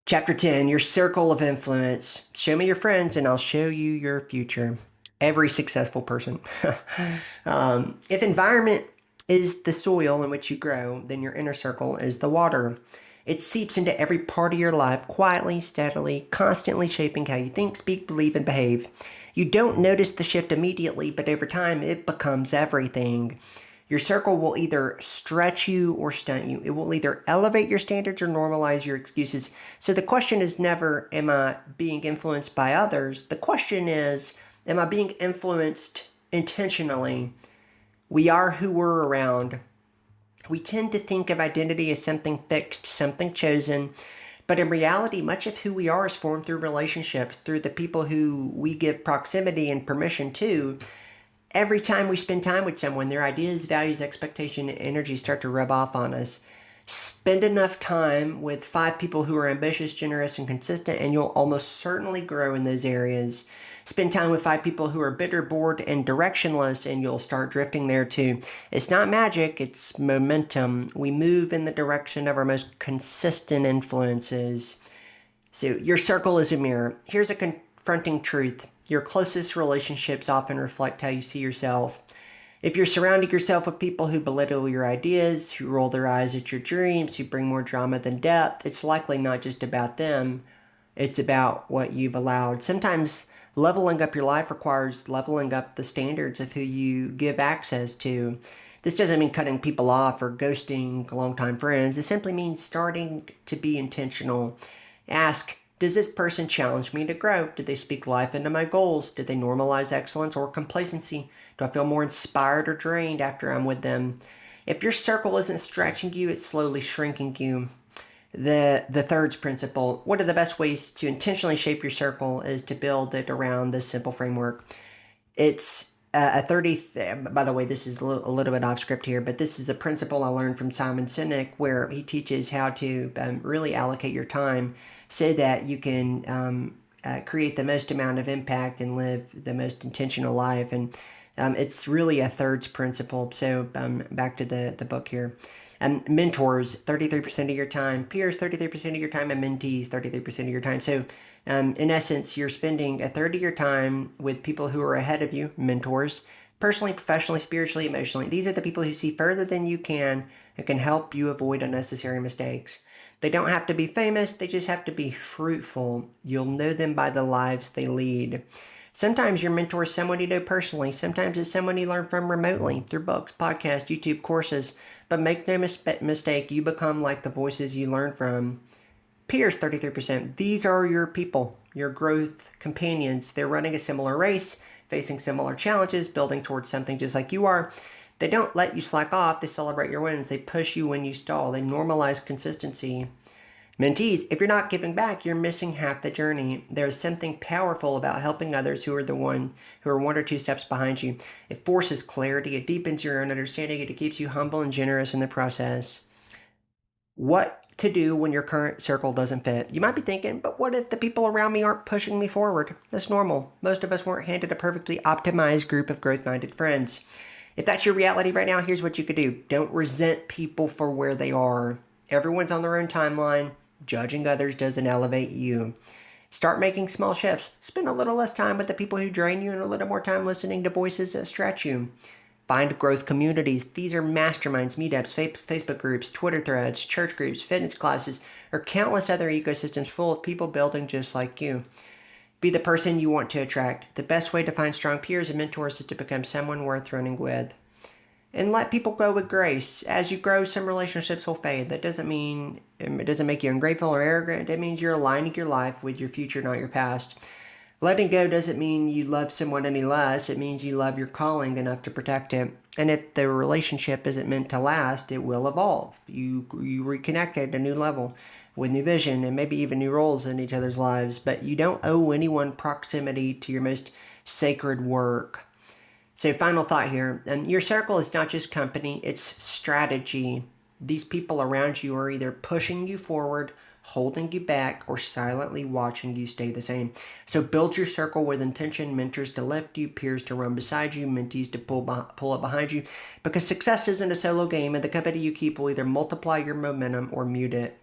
Chapter 10, Your Circle of Influence. Show me your friends and I'll show you your future. Every successful person. If environment is the soil in which you grow, then your inner circle is the water. It seeps into every part of your life quietly, steadily, constantly shaping how you think, speak, believe, and behave. You don't notice the shift immediately, but over time it becomes everything. Your circle will either stretch you or stunt you. It will either elevate your standards or normalize your excuses. So the question is never, am I being influenced by others? The question is, am I being influenced intentionally? We are who we're around. We tend to think of identity as something fixed, something chosen. But in reality, much of who we are is formed through relationships, through the people who we give proximity and permission to. Every time we spend time with someone, their ideas, values, expectation, and energy start to rub off on us. Spend enough time with 5 people who are ambitious, generous, and consistent, and you'll almost certainly grow in those areas. Spend time with 5 people who are bitter, bored, and directionless, and you'll start drifting there too. It's not magic, it's momentum. We move in the direction of our most consistent influences. So, your circle is a mirror. Here's a confronting truth: your closest relationships often reflect how you see yourself. If you're surrounding yourself with people who belittle your ideas, who roll their eyes at your dreams, who bring more drama than depth, it's likely not just about them, it's about what you've allowed. Sometimes leveling up your life requires leveling up the standards of who you give access to. This doesn't mean cutting people off or ghosting longtime friends. It simply means starting to be intentional. Ask, does this person challenge me to grow? Do they speak life into my goals? Do they normalize excellence or complacency? Do I feel more inspired or drained after I'm with them? If your circle isn't stretching you, it's slowly shrinking you. The third principle, one of the best ways to intentionally shape your circle is to build it around this simple framework. It's a 30, by the way, this is a little bit off script here, but this is a principle I learned from Simon Sinek where he teaches how to really allocate your time so that you can create the most amount of impact and live the most intentional life. And it's really a thirds principle. So back to the book here. Mentors, 33% of your time. Peers, 33% of your time. And mentees, 33% of your time. So in essence, you're spending a third of your time with people who are ahead of you, mentors, personally, professionally, spiritually, emotionally. These are the people who see further than you can and can help you avoid unnecessary mistakes. They don't have to be famous, they just have to be fruitful. You'll know them by the lives they lead. Sometimes your mentor is someone you know personally. Sometimes it's someone you learn from remotely through books, podcasts, YouTube courses. But make no mistake, you become like the voices you learn from. Peers, 33%. These are your people, your growth companions. They're running a similar race, facing similar challenges, building towards something just like you are. They don't let you slack off. They celebrate your wins. They push you when you stall. They normalize consistency. Mentees, if you're not giving back, you're missing half the journey. There's something powerful about helping others who are one or two steps behind you. It forces clarity, it deepens your own understanding, and it keeps you humble and generous in the process. What to do when your current circle doesn't fit? You might be thinking, but what if the people around me aren't pushing me forward? That's normal. Most of us weren't handed a perfectly optimized group of growth-minded friends. If that's your reality right now, here's what you could do. Don't resent people for where they are. Everyone's on their own timeline. Judging others doesn't elevate you. Start making small shifts. Spend a little less time with the people who drain you and a little more time listening to voices that stretch you. Find growth communities. These are masterminds, meetups, Facebook groups, Twitter threads, church groups, fitness classes, or countless other ecosystems full of people building just like you. Be the person you want to attract. The best way to find strong peers and mentors is to become someone worth running with. And let people go with grace. As you grow, some relationships will fade. That doesn't mean it doesn't make you ungrateful or arrogant. It means you're aligning your life with your future, not your past. Letting go doesn't mean you love someone any less. It means you love your calling enough to protect it. And if the relationship isn't meant to last, it will evolve. You reconnect at a new level with new vision and maybe even new roles in each other's lives. But you don't owe anyone proximity to your most sacred work. So final thought here, your circle is not just company, it's strategy. These people around you are either pushing you forward, holding you back, or silently watching you stay the same. So build your circle with intention, mentors to lift you, peers to run beside you, mentees to pull up behind you. Because success isn't a solo game, and the company you keep will either multiply your momentum or mute it.